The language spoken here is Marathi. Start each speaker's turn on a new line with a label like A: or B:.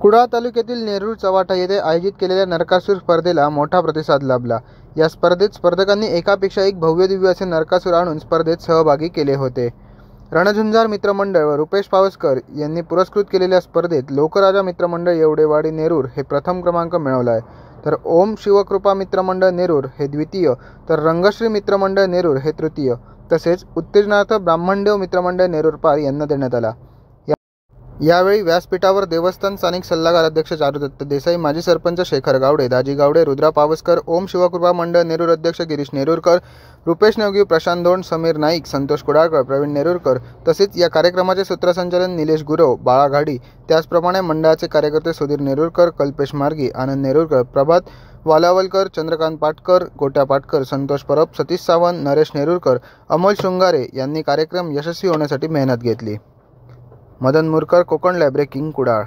A: कुडाळ तालुक्यातील नेरूळ चव्हाटा येथे आयोजित केलेल्या नरकासूर स्पर्धेला मोठा प्रतिसाद लाभला। या स्पर्धेत स्पर्धकांनी एकापेक्षा एक भव्यदिव्य असे नरकासूर आणून स्पर्धेत सहभागी केले होते। रणझुंजार मित्रमंडळ व रुपेश पावसकर यांनी पुरस्कृत केलेल्या स्पर्धेत लोकराजा मित्रमंडळ येवडेवाडी नेरूर हे प्रथम क्रमांक मिळवला आहे, तर ओम शिवकृपा मित्रमंडळ नेरूर हे द्वितीय, तर रंगश्री मित्रमंडळ नेरूर हे तृतीय, तसेच उत्तेजनार्थ ब्राह्मणदेव मित्रमंडळ नेरूर पार यांना देण्यात आला। यावेळी व्यासपीठावर देवस्थान स्थानिक सल्लागार अध्यक्ष चारुदत्त देसाई, माजी सरपंच शेखर गावडे, दाजी गावडे, रुद्रा पावसकर, ओम शिवकृपा मंडळ नेरूर अध्यक्ष गिरीश नेरूरकर, रुपेश नेवगी, प्रशांत दोंड, समीर नाईक, संतोष कुडाळकर, प्रवीण नेरूरकर, तसेच या कार्यक्रमाचे सूत्रसंचालन निलेश गुरव, बाळा घाडी, त्याचप्रमाणे मंडळाचे कार्यकर्ते सुधीर नेरूरकर, कल्पेश मार्गी, आनंद नेरूरकर, प्रभात वालावलकर, चंद्रकांत पाटकर, गोट्या पाटकर, संतोष परब, सतीश सावंत, नरेश नेरूरकर, अमोल शृंगारे यांनी कार्यक्रम यशस्वी होण्यासाठी मेहनत घेतली। Madan Murkar, Konkan lab, breaking, Kudal.